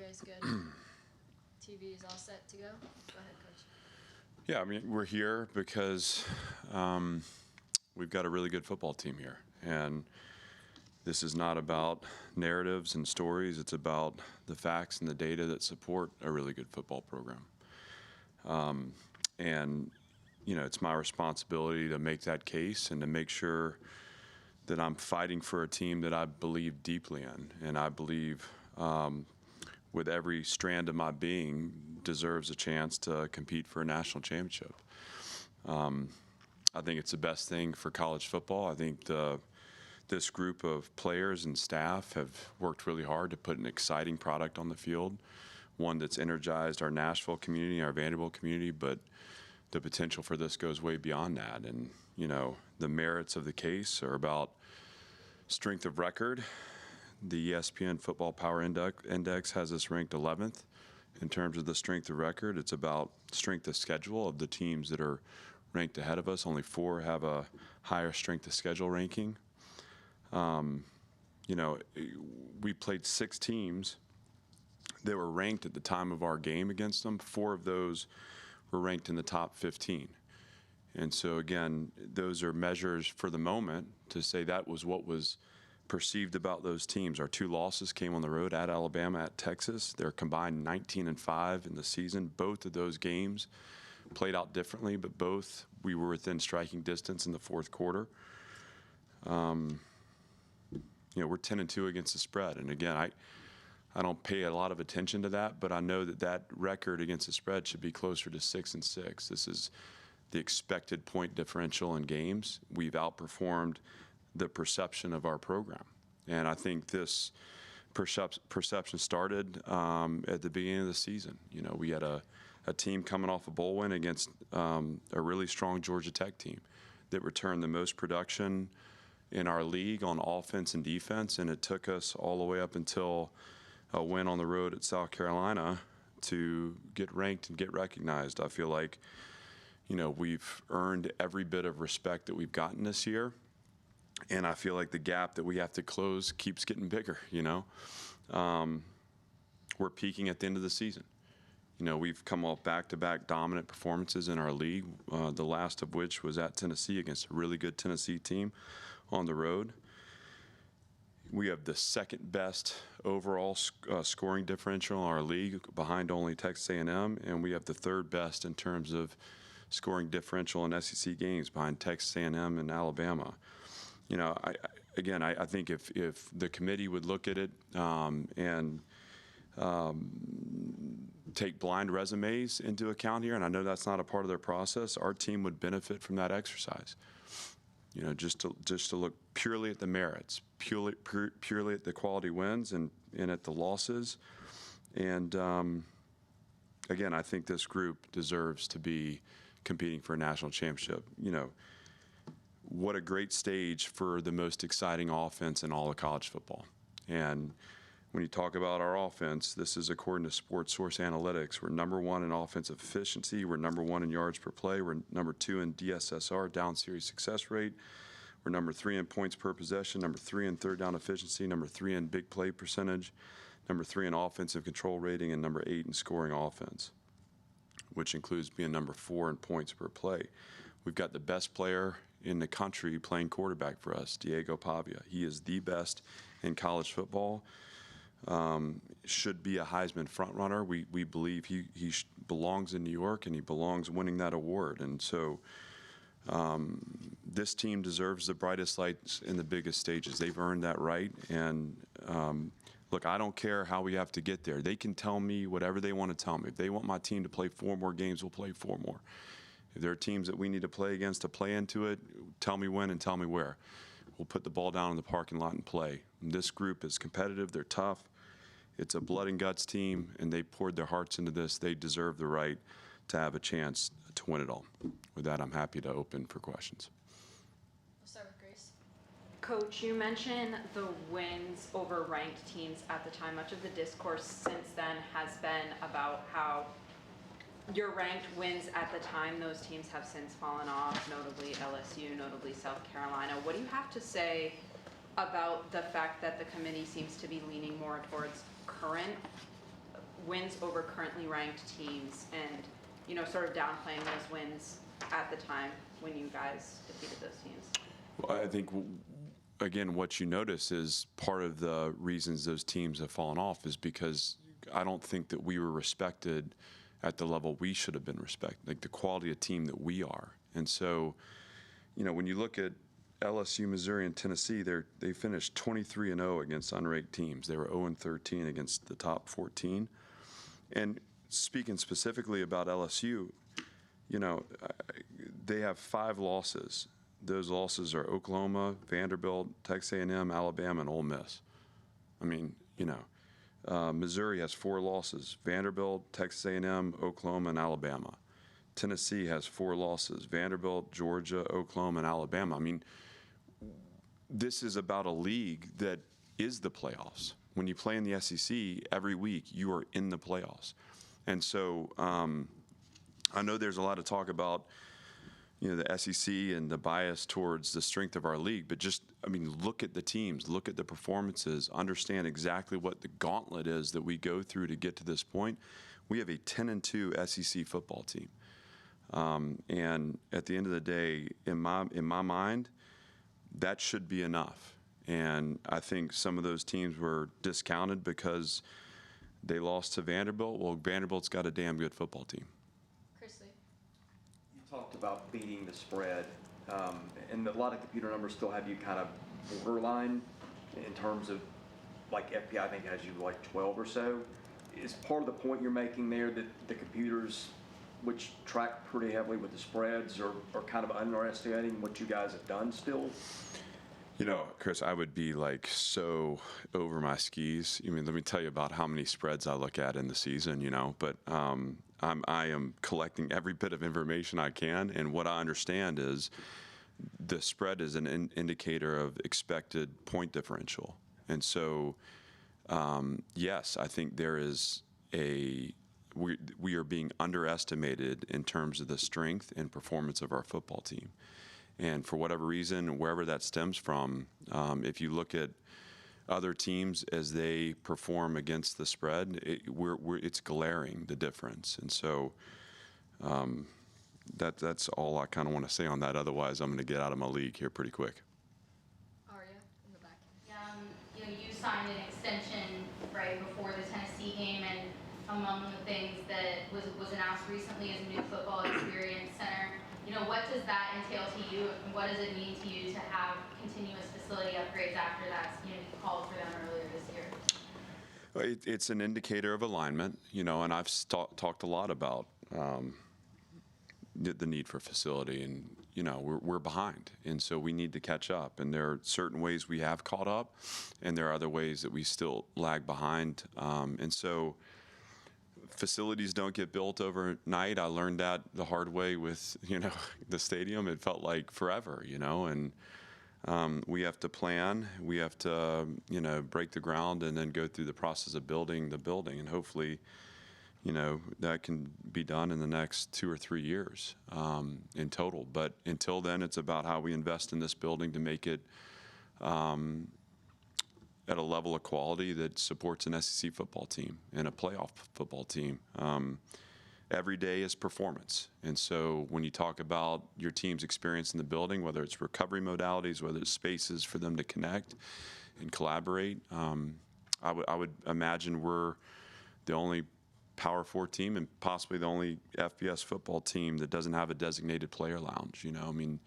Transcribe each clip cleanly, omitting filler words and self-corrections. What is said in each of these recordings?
guys good? TV is all set to go? Go ahead, Coach. Yeah, I mean, we're here because we've got a really good football team here. And this is not about narratives and stories. It's about the facts and the data that support a really good football program. And, you know, it's my responsibility to make that case and to make sure that I'm fighting for a team that I believe deeply in. And I believe with every strand of my being deserves a chance to compete for a national championship. I think it's the best thing for college football. I think this group of players and staff have worked really hard to put an exciting product on the field, one that's energized our Nashville community, our Vanderbilt community, but the potential for this goes way beyond that. And, you know, the merits of the case are about strength of record. The ESPN Football Power Index has us ranked 11th in terms of the strength of record. It's about strength of schedule of the teams that are ranked ahead of us. Only 4 have a higher strength of schedule ranking. You know, we played 6 teams that were ranked at the time of our game against them. 4 of those were ranked in the top 15. And so, again, those are measures for the moment to say that was what was perceived about those teams. Our 2 losses came on the road at Alabama, at Texas. They're combined 19-5 in the season. Both of those games played out differently, but both we were within striking distance in the fourth quarter. You know, we're 10-2 against the spread. And again, I don't pay a lot of attention to that, but I know that that record against the spread should be closer to 6-6. This is the expected point differential in games. We've outperformed the perception of our program. And I think this perception started at the beginning of the season. You know, we had a team coming off a bowl win against a really strong Georgia Tech team that returned the most production in our league on offense and defense, and it took us all the way up until a win on the road at South Carolina to get ranked and get recognized. I feel like, you know, we've earned every bit of respect that we've gotten this year, and I feel like the gap that we have to close keeps getting bigger, you know. We're peaking at the end of the season. You know, we've come off back-to-back dominant performances in our league, the last of which was at Tennessee against a really good Tennessee team on the road. We have the second best overall scoring differential in our league, behind only Texas A&M, and we have the third best in terms of scoring differential in SEC games, behind Texas A&M and Alabama. You know, I think if the committee would look at it and take blind resumes into account here, and I know that's not a part of their process, our team would benefit from that exercise. You know, just to look purely at the merits, purely at the quality wins and at the losses. And again, I think this group deserves to be competing for a national championship. You know, what a great stage for the most exciting offense in all of college football. And when you talk about our offense, this is according to Sports Source Analytics. We're number 1 in offensive efficiency. We're number 1 in yards per play. We're number 2 in DSSR, down series success rate. We're number 3 in points per possession, number 3 in third down efficiency, number 3 in big play percentage, number 3 in offensive control rating, and number 8 in scoring offense, which includes being number 4 in points per play. We've got the best player in the country playing quarterback for us, Diego Pavia. He is the best in college football. Should be a Heisman frontrunner. We believe he belongs in New York, and he belongs winning that award. And so this team deserves the brightest lights in the biggest stages. They've earned that right. And look, I don't care how we have to get there. They can tell me whatever they want to tell me. If they want my team to play 4 more games, we'll play 4 more. If there are teams that we need to play against to play into it, tell me when and tell me where. We'll put the ball down in the parking lot and play. And this group is competitive. They're tough. It's a blood and guts team, and they poured their hearts into this. They deserve the right to have a chance to win it all. With that, I'm happy to open for questions. We'll start with Grace. Coach, you mentioned the wins over ranked teams at the time. Much of the discourse since then has been about how your ranked wins at the time, those teams have since fallen off, notably LSU, notably South Carolina. What do you have to say about the fact that the committee seems to be leaning more towards current wins over currently ranked teams and, you know, sort of downplaying those wins at the time when you guys defeated those teams? Well, I think, again, what you notice is part of the reasons those teams have fallen off is because I don't think that we were respected at the level we should have been respected, like the quality of team that we are. And so, you know, when you look at LSU, Missouri, and Tennessee, they finished 23-0 against unranked teams. They were 0-13 against the top 14. And speaking specifically about LSU, you know, they have 5 losses. Those losses are Oklahoma, Vanderbilt, Texas A&M, Alabama, and Ole Miss. I mean, you know, Missouri has 4 losses: Vanderbilt, Texas A&M, Oklahoma, and Alabama. Tennessee has 4 losses: Vanderbilt, Georgia, Oklahoma, and Alabama. I mean, this is about a league that is the playoffs. When you play in the SEC every week, you are in the playoffs. And so I know there's a lot of talk about, you know, the SEC and the bias towards the strength of our league, but just, I mean, look at the teams, look at the performances, understand exactly what the gauntlet is that we go through to get to this point. We have a 10-2 SEC football team. And at the end of the day, in my mind, that should be enough. And I think some of those teams were discounted because they lost to Vanderbilt. Well, Vanderbilt's got a damn good football team. Chrisley. You talked about beating the spread, and a lot of computer numbers still have you kind of borderline in terms of, like, FBI, I think, has you like 12 or so. Is part of the point you're making there that the computers, which track pretty heavily with the spreads, are kind of underestimating what you guys have done still? You know, Chris, I would be like so over my skis. I mean, let me tell you about how many spreads I look at in the season, you know, but I am collecting every bit of information I can. And what I understand is the spread is an indicator of expected point differential. And so, yes, I think there is we are being underestimated in terms of the strength and performance of our football team. And for whatever reason, wherever that stems from, if you look at other teams as they perform against the spread, it's glaring, the difference. And so that's all I kind of want to say on that. Otherwise, I'm going to get out of my league here pretty quick. Aria, in the back. Yeah, you know, you signed an extension right before the Tennessee game, and among the things that was announced recently is a new football experience center. You know, what does that entail to you, and what does it mean to you to have continuous facility upgrades after that's, you know, you called for them earlier this year? Well, it's an indicator of alignment, you know, and I've talked a lot about the need for facility, and, you know, we're behind, and so we need to catch up. And there are certain ways we have caught up, and there are other ways that we still lag behind. And so facilities don't get built overnight. I learned that the hard way with, you know, the stadium. It felt like forever, you know, and we have to plan. We have to, you know, break the ground and then go through the process of building the building. And hopefully, you know, that can be done in the next 2 or 3 years in total. But until then, it's about how we invest in this building to make it at a level of quality that supports an SEC football team and a playoff football team. Every day is performance. And so when you talk about your team's experience in the building, whether it's recovery modalities, whether it's spaces for them to connect and collaborate, I would imagine we're the only Power 4 team and possibly the only FBS football team that doesn't have a designated player lounge. You know, I mean,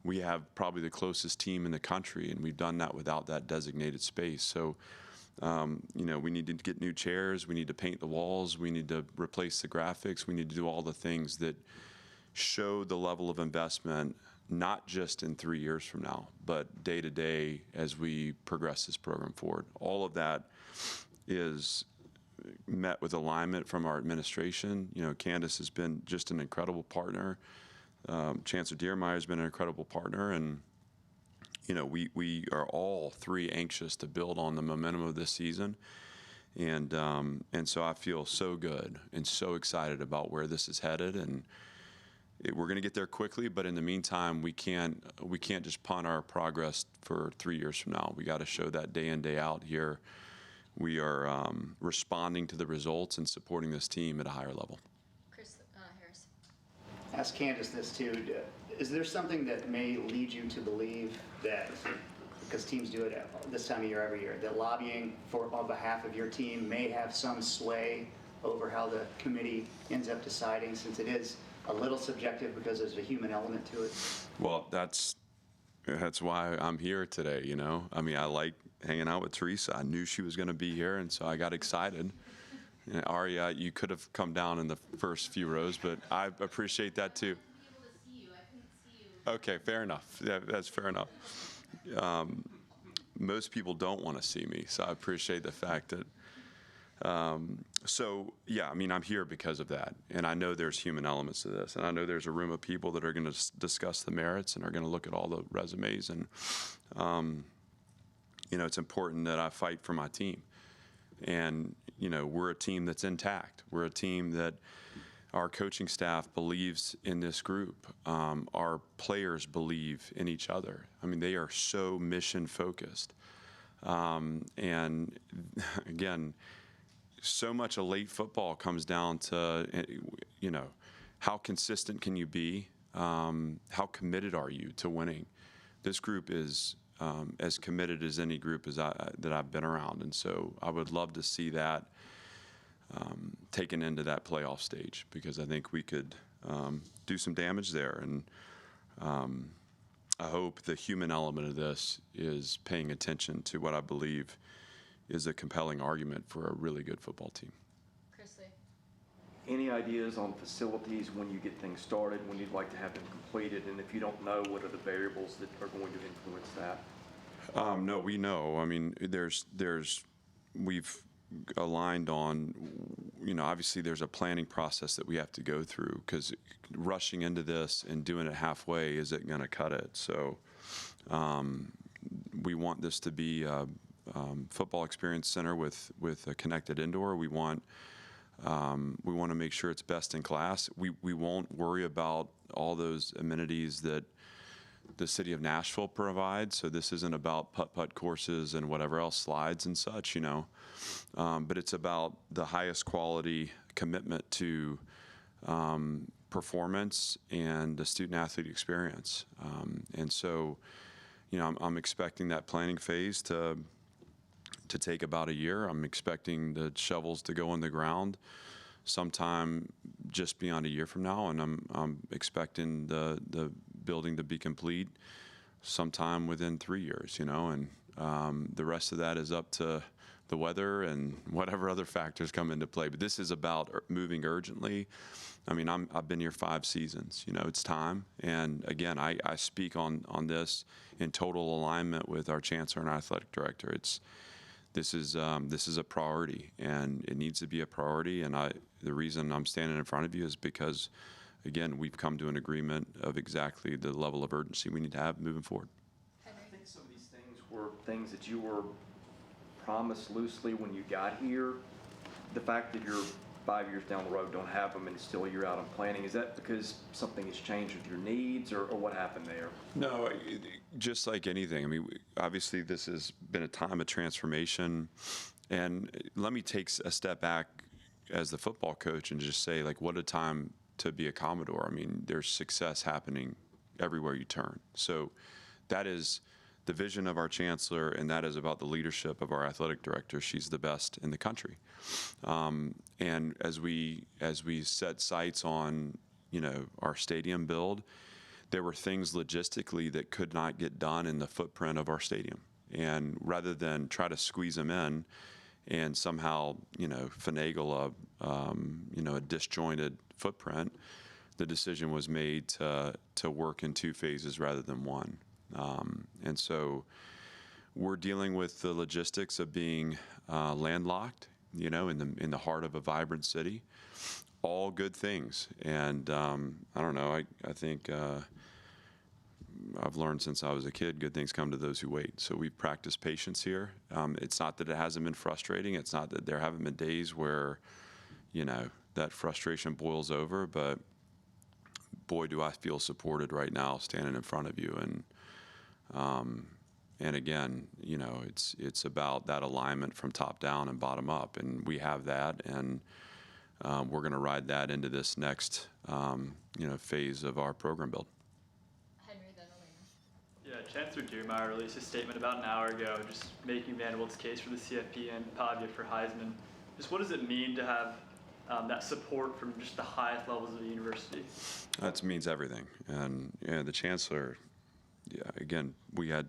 we have probably the closest team in the country, and we've done that without that designated space. So, you know, we need to get new chairs. We need to paint the walls. We need to replace the graphics. We need to do all the things that show the level of investment, not just in 3 years from now, but day to day as we progress this program forward. All of that is met with alignment from our administration. You know, Candace has been just an incredible partner. Chancellor Diermeyer has been an incredible partner, and, you know, we are all 3 anxious to build on the momentum of this season, and so I feel so good and so excited about where this is headed, and we're going to get there quickly. But in the meantime, we can't just punt our progress for 3 years from now. We got to show that day in, day out here we are responding to the results and supporting this team at a higher level. Chris Harris. Ask Candace this too. Is there something that may lead you to believe that, because teams do it this time of year every year, that lobbying on behalf of your team may have some sway over how the committee ends up deciding, since it is a little subjective because there's a human element to it? Well, that's why I'm here today, you know? I mean, I like hanging out with Teresa. I knew she was going to be here, and so I got excited. And Ari, you could have come down in the first few rows, but I appreciate that too. Okay, fair enough. Yeah, that's fair enough. Most people don't want to see me, so I appreciate the fact that. So yeah, I mean, I'm here because of that, and I know there's human elements to this, and I know there's a room of people that are going to discuss the merits and are going to look at all the resumes, and you know, it's important that I fight for my team, and you know, we're a team that's intact. We're a team that our coaching staff believes in this group. Our players believe in each other. I mean, they are so mission focused. And again, so much of late football comes down to, you know, how consistent can you be? How committed are you to winning? This group is as committed as any group that I've been around. And so I would love to see that taken into that playoff stage, because I think we could do some damage there. And I hope the human element of this is paying attention to what I believe is a compelling argument for a really good football team. Chris Lee. Any ideas on facilities when you get things started, when you'd like to have them completed? And if you don't know, what are the variables that are going to influence that? No, we know. I mean, we've aligned on, you know, obviously there's a planning process that we have to go through, because rushing into this and doing it halfway isn't going to cut it. So we want this to be a football experience center with a connected indoor. We want to make sure it's best in class. We won't worry about all those amenities that the city of Nashville provides. So this isn't about putt-putt courses and whatever else, slides and such, you know. But it's about the highest quality commitment to performance and the student-athlete experience. And so, you know, I'm expecting that planning phase to take about a year. I'm expecting the shovels to go in the ground sometime just beyond a year from now, and I'm expecting the building to be complete sometime within 3 years, you know, and the rest of that is up to the weather and whatever other factors come into play. But this is about moving urgently. I mean, I've been here 5 seasons, you know, it's time. And again, I speak on this in total alignment with our chancellor and our athletic director. This is a priority, and it needs to be a priority. And the reason I'm standing in front of you is because, again, we've come to an agreement of exactly the level of urgency we need to have moving forward. I think some of these things were things that you were promised loosely when you got here. The fact that you're 5 years down the road, don't have them, and still you're out on planning, is that because something has changed with your needs, or what happened there? No, just like anything. I mean, obviously this has been a time of transformation. And let me take a step back as the football coach and just say, like, what a time to be a Commodore. I mean, there's success happening everywhere you turn. So that is the vision of our chancellor, and that is about the leadership of our athletic director. She's the best in the country. And as we set sights on, you know, our stadium build, there were things logistically that could not get done in the footprint of our stadium. And rather than try to squeeze them in and somehow, you know, finagle a disjointed footprint, the decision was made to work in 2 phases rather than one. And so we're dealing with the logistics of being landlocked, you know, in the heart of a vibrant city. All good things. And I don't know, I think I've learned since I was a kid, good things come to those who wait. So we've practiced patience here. It's not that it hasn't been frustrating. It's not that there haven't been days where, you know, that frustration boils over. But boy, do I feel supported right now standing in front of you. And And again, you know, it's about that alignment from top down and bottom up, and we have that, and we're going to ride that into this next, you know, phase of our program build. Henry, then Elena. Yeah, Chancellor Dearmeyer released a statement about an hour ago just making Vanderbilt's case for the CFP and Pavia for Heisman. Just what does it mean to have that support from just the highest levels of the university? That means everything. And the chancellor, yeah, again, we had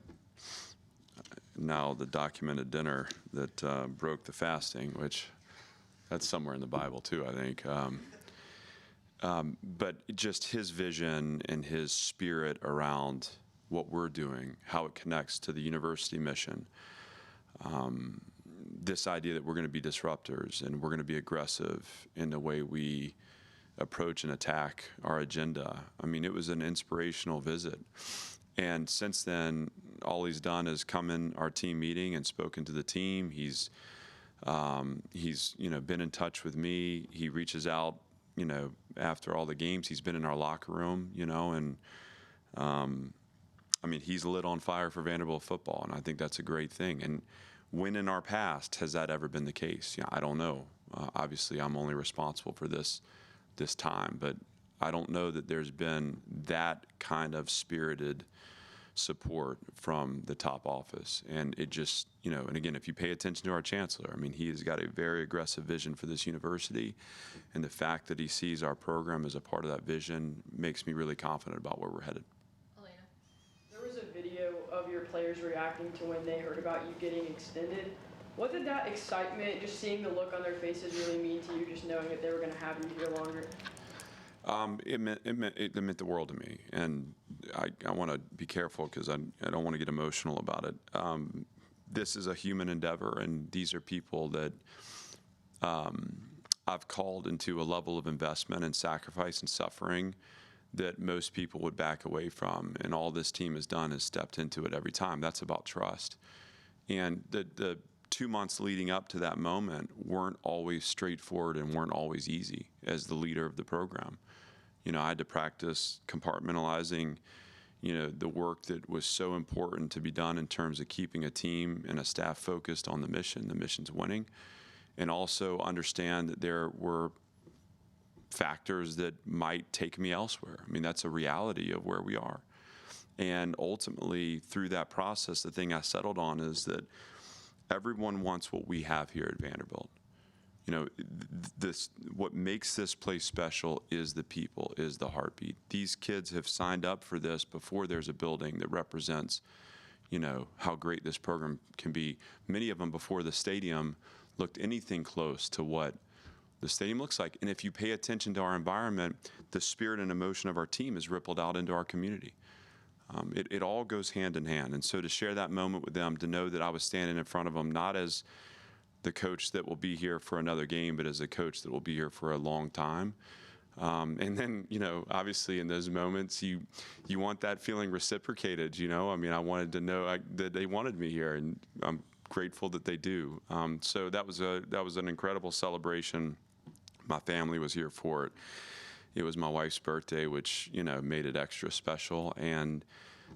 now the documented dinner that broke the fasting, which that's somewhere in the Bible too, I think. But just his vision and his spirit around what we're doing, how it connects to the university mission, this idea that we're going to be disruptors and we're going to be aggressive in the way we approach and attack our agenda. I mean, it was an inspirational visit. And since then, all he's done is come in our team meeting and spoken to the team. He's you know, been in touch with me. He reaches out, you know, after all the games. He's been in our locker room, you know, and I mean, he's lit on fire for Vanderbilt football, and I think that's a great thing. And when in our past has that ever been the case? Yeah, I don't know. Obviously, I'm only responsible for this time, but I don't know that there's been that kind of spirited support from the top office. And it just, you know, and again, if you pay attention to our chancellor, I mean, he has got a very aggressive vision for this university, and the fact that he sees our program as a part of that vision makes me really confident about where we're headed. Elena. There was a video of your players reacting to when they heard about you getting extended. What did that excitement, just seeing the look on their faces, really mean to you, just knowing that they were going to have you here longer? It meant the world to me, and I want to be careful because I don't want to get emotional about it. This is a human endeavor, and these are people that I've called into a level of investment and sacrifice and suffering that most people would back away from, and all this team has done is stepped into it every time. That's about trust. And the 2 months leading up to that moment weren't always straightforward and weren't always easy as the leader of the program. You know, I had to practice compartmentalizing, you know, the work that was so important to be done in terms of keeping a team and a staff focused on the mission. The mission's winning. And also understand that there were factors that might take me elsewhere. I mean, that's a reality of where we are. And ultimately, through that process, the thing I settled on is that everyone wants what we have here at Vanderbilt. You know, what makes this place special is the people, is the heartbeat. These kids have signed up for this before there's a building that represents, you know, how great this program can be. Many of them before the stadium looked anything close to what the stadium looks like. And if you pay attention to our environment, the spirit and emotion of our team is rippled out into our community. It all goes hand in hand. And so to share that moment with them, to know that I was standing in front of them, not as the coach that will be here for another game, but as a coach that will be here for a long time. And then, you know, obviously in those moments, you want that feeling reciprocated, you know. I mean, I wanted to know that they wanted me here, and I'm grateful that they do. So that was an incredible celebration. My family was here for it. It was my wife's birthday, which, you know, made it extra special. And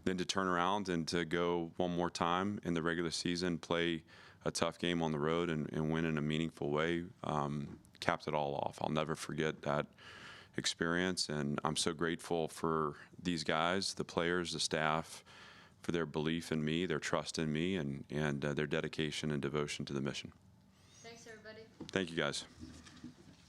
then to turn around and to go one more time in the regular season, play a tough game on the road and win in a meaningful way, capped it all off. I'll never forget that experience. And I'm so grateful for these guys, the players, the staff, for their belief in me, their trust in me, and their dedication and devotion to the mission. Thanks, everybody. Thank you, guys.